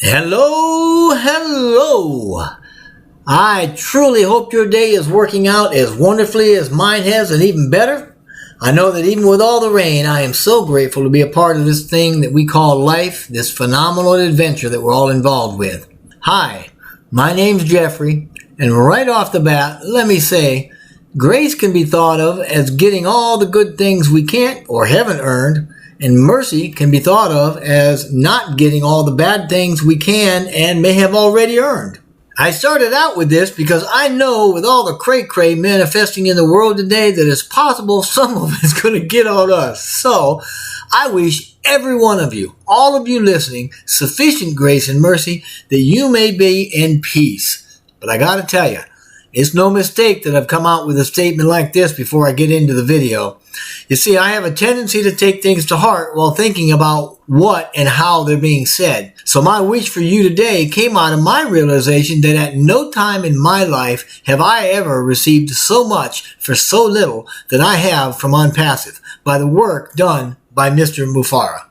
Hello. I truly hope your day is working out as wonderfully as mine has, and even better. I know that even with all the rain, I am so grateful to be a part of this thing that we call life, this phenomenal adventure that we're all involved with. Hi, my name's Jeffrey, and right off the bat, let me say, grace can be thought of as getting all the good things we can't or haven't earned, and mercy can be thought of as not getting all the bad things we can and may have already earned. I started out with this because I know with all the cray-cray manifesting in the world today that it's possible some of it's going to get on us. So I wish every one of you, all of you listening, sufficient grace and mercy that you may be in peace. But I got to tell you, it's no mistake that I've come out with a statement like this before I get into the video. You see, I have a tendency to take things to heart while thinking about what and how they're being said. So my wish for you today came out of my realization that at no time in my life have I ever received so much for so little that I have from ONPASSIVE by the work done by Mr. Mufareh.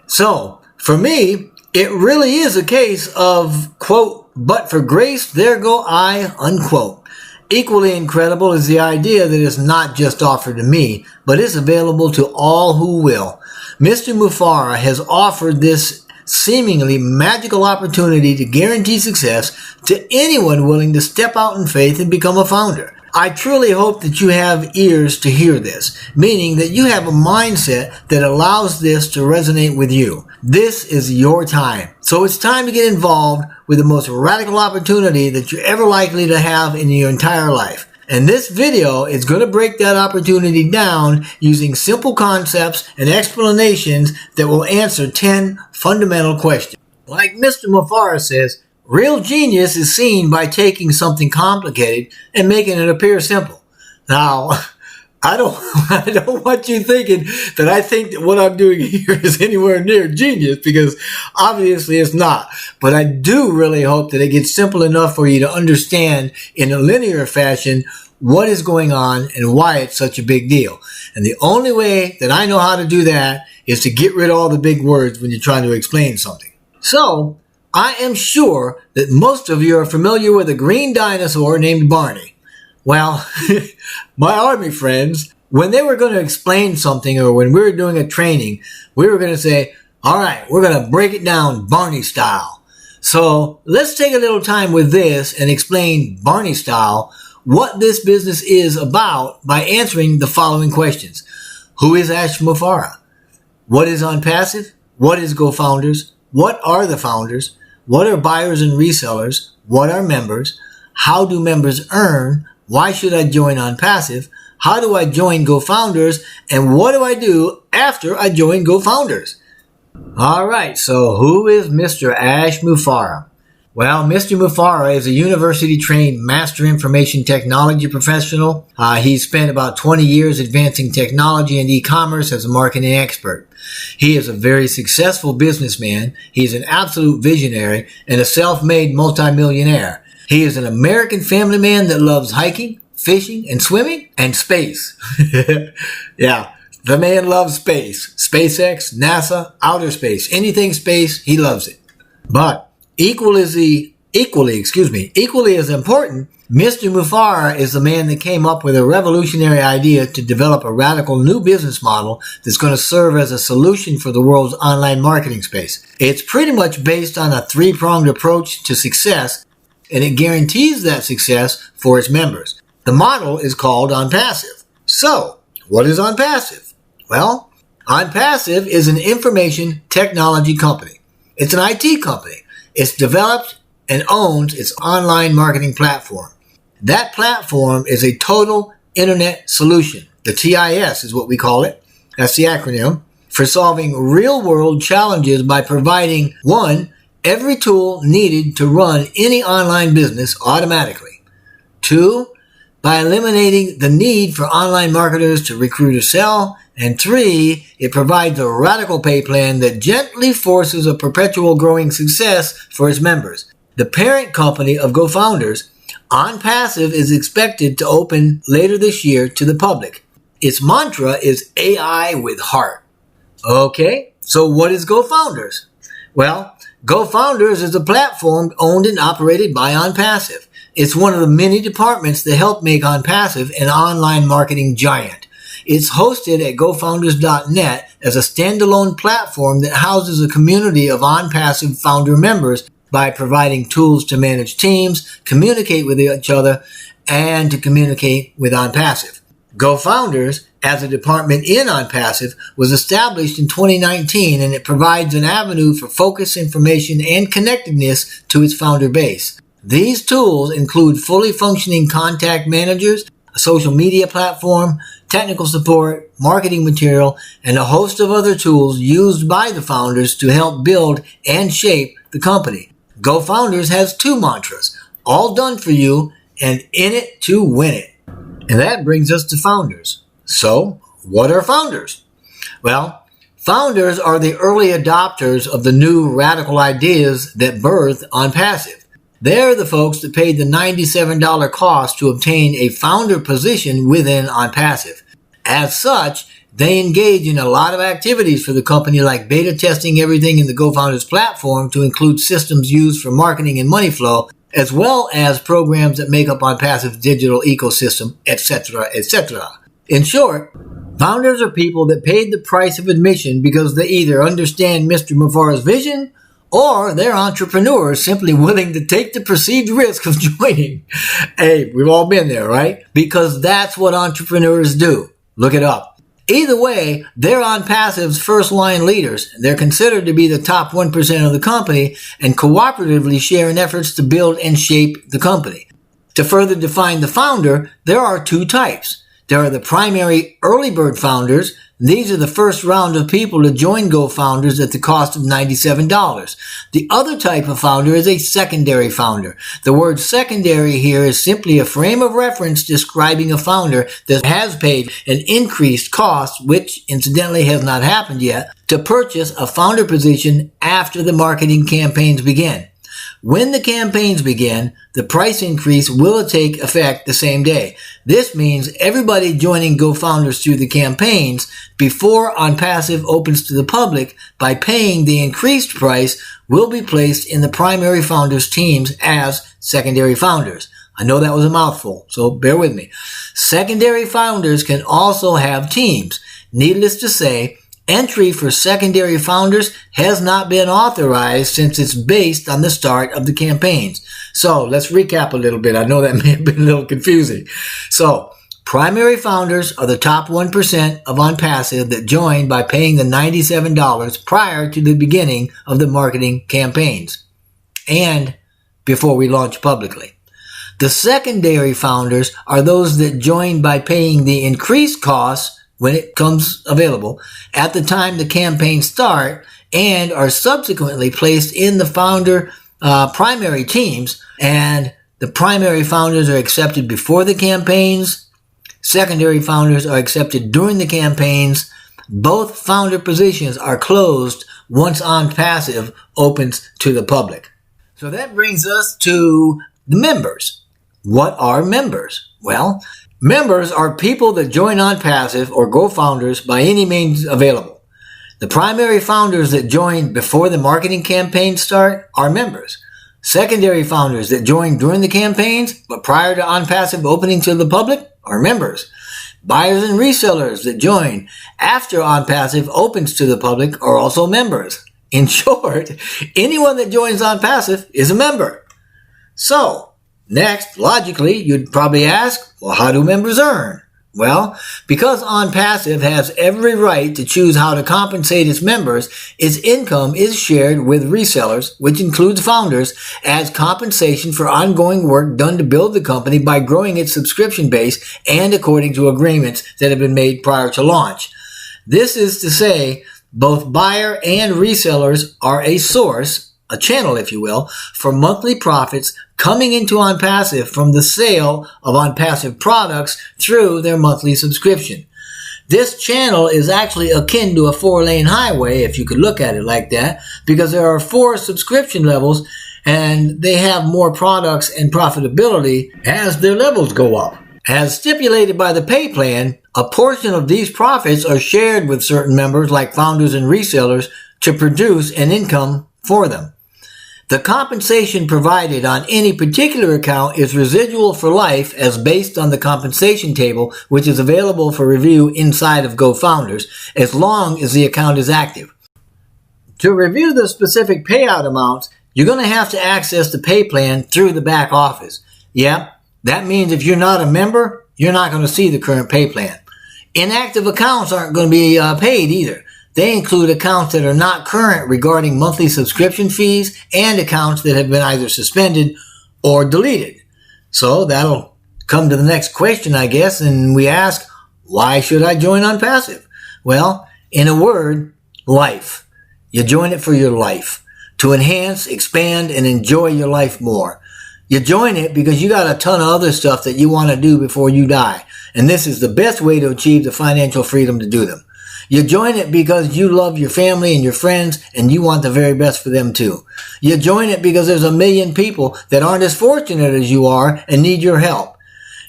So, for me, it really is a case of, quote, but for grace, there go I, unquote. Equally incredible is the idea that it's not just offered to me, but is available to all who will. Mr. Mufareh has offered this seemingly magical opportunity to guarantee success to anyone willing to step out in faith and become a founder. I truly hope that you have ears to hear this, meaning that you have a mindset that allows this to resonate with you. This is your time. So it's time to get involved with the most radical opportunity that you're ever likely to have in your entire life. And this video is going to break that opportunity down using simple concepts and explanations that will answer 10 fundamental questions. Like Mr. Mufareh says, real genius is seen by taking something complicated and making it appear simple. Now, I don't want you thinking that I think that what I'm doing here is anywhere near genius, because obviously it's not. But I do really hope that it gets simple enough for you to understand in a linear fashion what is going on and why it's such a big deal. And the only way that I know how to do that is to get rid of all the big words when you're trying to explain something. So, I am sure that most of you are familiar with a green dinosaur named Barney. Well, my army friends, when they were going to explain something or when we were doing a training, we were going to say, all right, we're going to break it down Barney style. So let's take a little time with this and explain Barney style what this business is about by answering the following questions. Who is Ash Mufareh? What is ONPASSIVE? What is GoFounders? What are the founders? What are buyers and resellers? What are members? How do members earn? Why should I join ONPASSIVE? How do I join GoFounders? And what do I do after I join GoFounders? All right, so who is Mr. Ash Mufareh? Well, Mr. Mufareh is a university-trained master information technology professional. He's spent about 20 years advancing technology and e-commerce as a marketing expert. He is a very successful businessman. He's an absolute visionary and a self-made multimillionaire. He is an American family man that loves hiking, fishing, and swimming, and space. Yeah, the man loves space. SpaceX, NASA, outer space, anything space, he loves it. But equally as important, Mr. Mufareh is the man that came up with a revolutionary idea to develop a radical new business model that's going to serve as a solution for the world's online marketing space. It's pretty much based on a three-pronged approach to success, and it guarantees that success for its members. The model is called ONPASSIVE. So, what is ONPASSIVE? Well, ONPASSIVE is an information technology company. It's an IT company. It's developed and owns its online marketing platform. That platform is a total internet solution. The TIS is what we call it. That's the acronym. For solving real-world challenges by providing, one, every tool needed to run any online business automatically. 2, by eliminating the need for online marketers to recruit or sell. And 3, it provides a radical pay plan that gently forces a perpetual growing success for its members. The parent company of GoFounders, ONPASSIVE, is expected to open later this year to the public. Its mantra is AI with heart. Okay, so what is GoFounders? Well, GoFounders is a platform owned and operated by ONPASSIVE. It's one of the many departments that help make ONPASSIVE an online marketing giant. It's hosted at GoFounders.net as a standalone platform that houses a community of ONPASSIVE founder members by providing tools to manage teams, communicate with each other, and to communicate with ONPASSIVE. GoFounders, as a department in ONPASSIVE, was established in 2019, and it provides an avenue for focus, information, and connectedness to its founder base. These tools include fully functioning contact managers, a social media platform, technical support, marketing material, and a host of other tools used by the founders to help build and shape the company. GoFounders has two mantras, all done for you and in it to win it. And that brings us to founders. So, what are founders? Well, founders are the early adopters of the new radical ideas that birth ONPASSIVE. They're the folks that paid the $97 cost to obtain a founder position within ONPASSIVE. As such, they engage in a lot of activities for the company, like beta testing everything in the GoFounders platform to include systems used for marketing and money flow, as well as programs that make up ONPASSIVE's digital ecosystem, etc., etc. In short, founders are people that paid the price of admission because they either understand Mr. Mafara's vision, or they're entrepreneurs simply willing to take the perceived risk of joining. Hey, we've all been there, right? Because that's what entrepreneurs do. Look it up. Either way, they're ONPASSIVE's first-line leaders. They're considered to be the top 1% of the company and cooperatively share in efforts to build and shape the company. To further define the founder, there are two types. There are the primary early bird founders. These are the first round of people to join GoFounders at the cost of $97. The other type of founder is a secondary founder. The word secondary here is simply a frame of reference describing a founder that has paid an increased cost, which incidentally has not happened yet, to purchase a founder position after the marketing campaigns begin. When the campaigns begin, the price increase will take effect the same day. This means everybody joining GoFounders through the campaigns before ONPASSIVE opens to the public by paying the increased price will be placed in the primary founders teams as secondary founders. I know that was a mouthful, so bear with me. Secondary founders can also have teams. Needless to say, entry for secondary founders has not been authorized since it's based on the start of the campaigns. So let's recap a little bit. I know that may have been a little confusing. So primary founders are the top 1% of ONPASSIVE that join by paying the $97 prior to the beginning of the marketing campaigns and before we launch publicly. The secondary founders are those that join by paying the increased costs when it comes available at the time the campaigns start and are subsequently placed in the founder primary teams, and the primary founders are accepted before the campaigns. Secondary founders are accepted during the campaigns. Both founder positions are closed once ONPASSIVE opens to the public. So that brings us to the members. What are members? Well, members are people that join ONPASSIVE or GoFounders by any means available. The primary founders that join before the marketing campaigns start are members. Secondary founders that join during the campaigns but prior to ONPASSIVE opening to the public are members. Buyers and resellers that join after ONPASSIVE opens to the public are also members. In short, anyone that joins ONPASSIVE is a member. So, next, logically, you'd probably ask, well, how do members earn? Well, because ONPASSIVE has every right to choose how to compensate its members, its income is shared with resellers, which includes founders, as compensation for ongoing work done to build the company by growing its subscription base and according to agreements that have been made prior to launch. This is to say, both buyer and resellers are a source, a channel if you will, for monthly profits coming into ONPASSIVE from the sale of ONPASSIVE products through their monthly subscription. This channel is actually akin to a 4-lane highway, if you could look at it like that, because there are 4 subscription levels and they have more products and profitability as their levels go up. As stipulated by the pay plan, a portion of these profits are shared with certain members like founders and resellers to produce an income for them. The compensation provided on any particular account is residual for life as based on the compensation table, which is available for review inside of GoFounders, as long as the account is active. To review the specific payout amounts, you're going to have to access the pay plan through the back office. Yep, that means if you're not a member, you're not going to see the current pay plan. Inactive accounts aren't going to be paid either. They include accounts that are not current regarding monthly subscription fees and accounts that have been either suspended or deleted. So that'll come to the next question, I guess, and we ask, why should I join ONPASSIVE? Well, in a word, life. You join it for your life, to enhance, expand, and enjoy your life more. You join it because you got a ton of other stuff that you want to do before you die, and this is the best way to achieve the financial freedom to do them. You join it because you love your family and your friends and you want the very best for them too. You join it because there's a million people that aren't as fortunate as you are and need your help.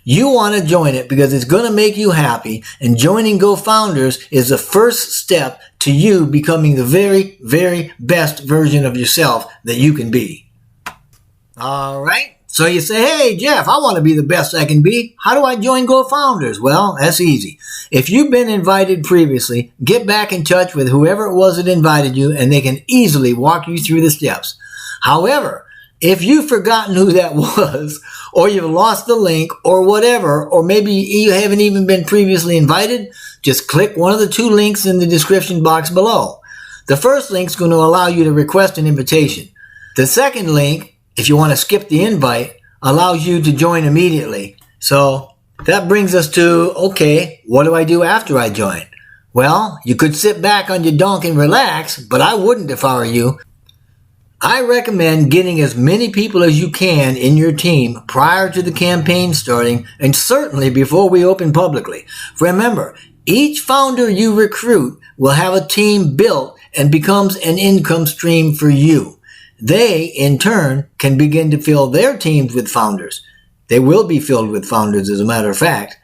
You want to join it because it's going to make you happy, and joining GoFounders is the first step to you becoming the very, very best version of yourself that you can be. All right. So you say, hey, Jeff, I want to be the best I can be. How do I join GoFounders? Well, that's easy. If you've been invited previously, get back in touch with whoever it was that invited you, and they can easily walk you through the steps. However, if you've forgotten who that was, or you've lost the link, or whatever, or maybe you haven't even been previously invited, just click one of the two links in the description box below. The first link is going to allow you to request an invitation. The second link, if you want to skip the invite, allows you to join immediately. So that brings us to, okay, what do I do after I join? Well, you could sit back on your donk and relax, but I wouldn't if I were you. I recommend getting as many people as you can in your team prior to the campaign starting, and certainly before we open publicly. Remember, each founder you recruit will have a team built and becomes an income stream for you. They, in turn, can begin to fill their teams with founders. They will be filled with founders, as a matter of fact.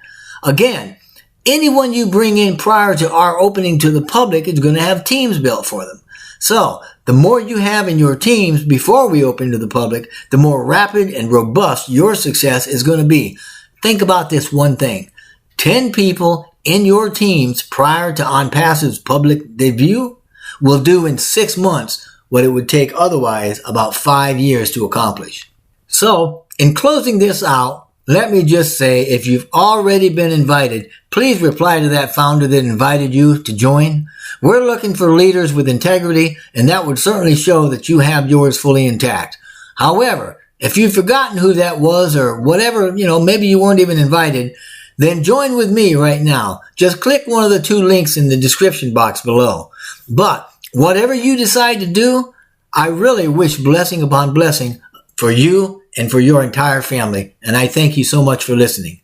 Again, anyone you bring in prior to our opening to the public is going to have teams built for them. So, the more you have in your teams before we open to the public, the more rapid and robust your success is going to be. Think about this one thing. 10 people in your teams prior to ONPASSIVE's public debut will do in 6 months what it would take otherwise about 5 years to accomplish. So, in closing this out, let me just say, if you've already been invited, please reply to that founder that invited you to join. We're looking for leaders with integrity, and that would certainly show that you have yours fully intact. However, if you've forgotten who that was or whatever, maybe you weren't even invited, then join with me right now. Just click one of the two links in the description box below. But whatever you decide to do, I really wish blessing upon blessing for you and for your entire family. And I thank you so much for listening.